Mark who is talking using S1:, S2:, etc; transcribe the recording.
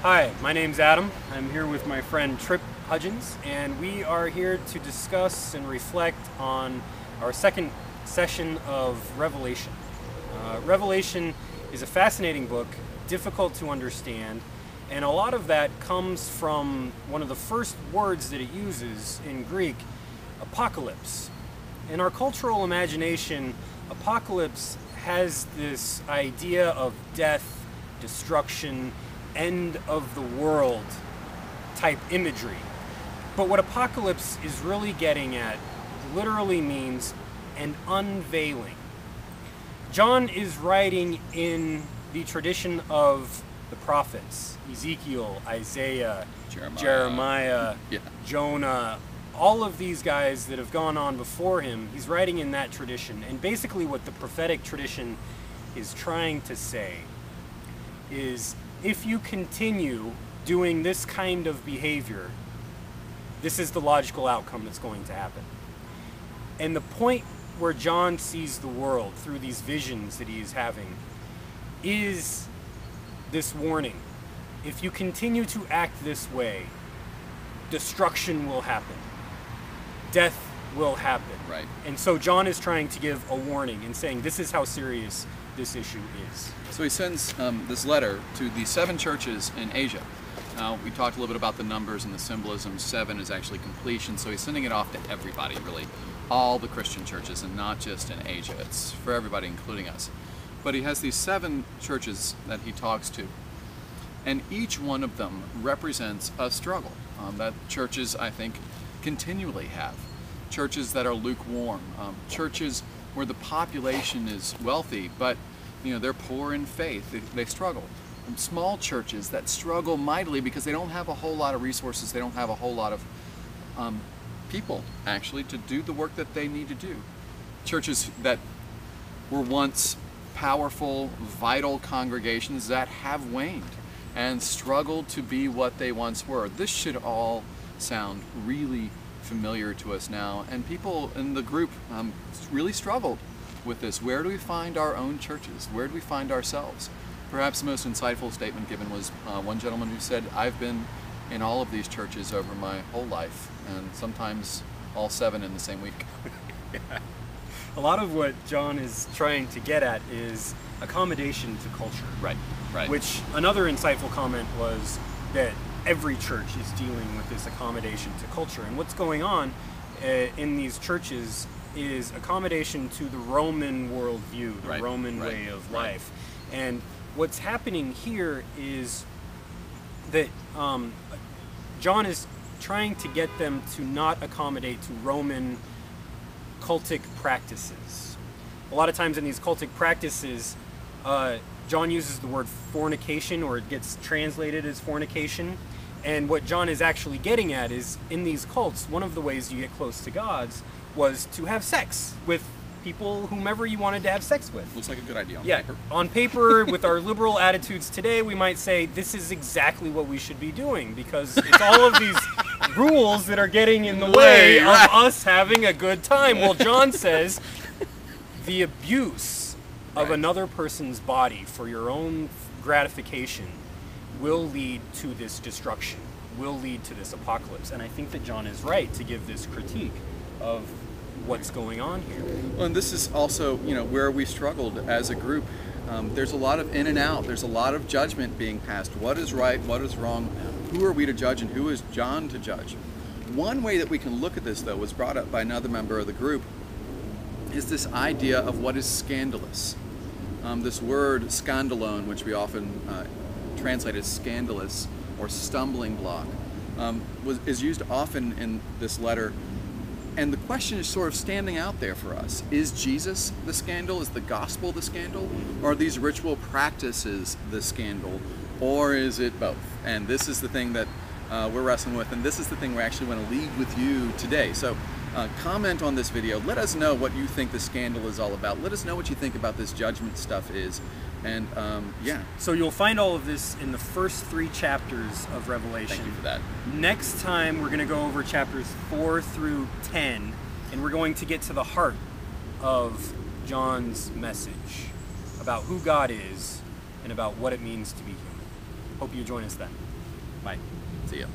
S1: Hi, my name's Adam. I'm here with my friend Tripp Hudgins, and we are here to discuss and reflect on our second session of Revelation. Revelation is a fascinating book, difficult to understand, and a lot of that comes from one of the first words that it uses in Greek, apocalypse. In our cultural imagination, apocalypse has this idea of death, destruction, end of the world type imagery. But what apocalypse is really getting at literally means an unveiling. John is writing in the tradition of the prophets, Ezekiel, Isaiah, Jeremiah, Jonah, all of these guys that have gone on before him. He's writing in that tradition. And basically what the prophetic tradition is trying to say is, if you continue doing this kind of behavior, this is the logical outcome that's going to happen. And the point where John sees the world through these visions that he is having is this warning. If you continue to act this way, destruction will happen. Death will happen.
S2: Right.
S1: And so John is trying to give a warning and saying this is how serious this issue is.
S2: So he sends this letter to the 7 churches in Asia. Now, we talked a little bit about the numbers and the symbolism. 7 is actually completion, so he's sending it off to everybody, really. All the Christian churches, and not just in Asia. It's for everybody, including us. But he has these 7 churches that he talks to. And each one of them represents a struggle that churches, I think, continually have. Churches that are lukewarm. Churches where the population is wealthy, but they're poor in faith. They struggle. Small churches that struggle mightily because they don't have a whole lot of resources. They don't have a whole lot of people, actually, to do the work that they need to do. Churches that were once powerful, vital congregations that have waned and struggled to be what they once were. This should all sound really familiar to us now, and people in the group really struggled with this. Where do we find our own churches? Where do we find ourselves? Perhaps the most insightful statement given was one gentleman who said, I've been in all of these churches over my whole life, and sometimes all 7 in the same week.
S1: Yeah. A lot of what John is trying to get at is accommodation to culture.
S2: Right, right.
S1: Which another insightful comment was that every church is dealing with this accommodation to culture. And what's going on in these churches is accommodation to the Roman worldview, the Roman way of life. And what's happening here is that John is trying to get them to not accommodate to Roman cultic practices. A lot of times in these cultic practices, John uses the word fornication, or it gets translated as fornication. And what John is actually getting at is, in these cults, one of the ways you get close to gods was to have sex with people, whomever you wanted to have sex with.
S2: Looks like a good idea on
S1: paper. On paper, with our liberal attitudes today, we might say this is exactly what we should be doing, because it's all of these rules that are getting in the way of us having a good time. Well, John says the abuse of another person's body for your own gratification will lead to this destruction, will lead to this apocalypse. And I think that John is right to give this critique of what's going on here.
S2: Well, and this is also, where we struggled as a group. There's a lot of in and out. There's a lot of judgment being passed. What is right? What is wrong? Who are we to judge, and who is John to judge? One way that we can look at this, though, was brought up by another member of the group, is this idea of what is scandalous. This word scandalon, which we often translate as scandalous or stumbling block, is used often in this letter. And the question is sort of standing out there for us. Is Jesus the scandal? Is the gospel the scandal? Or are these ritual practices the scandal? Or is it both? And this is the thing that we're wrestling with, and this is the thing we actually want to leave with you today. So comment on this video. Let us know what you think the scandal is all about. Let us know what you think about this judgment stuff is. And yeah.
S1: So you'll find all of this in the first 3 chapters of Revelation.
S2: Thank you for that.
S1: Next time we're going to go over chapters 4 through 10, and we're going to get to the heart of John's message about who God is and about what it means to be human. Hope you join us then. Bye.
S2: See ya.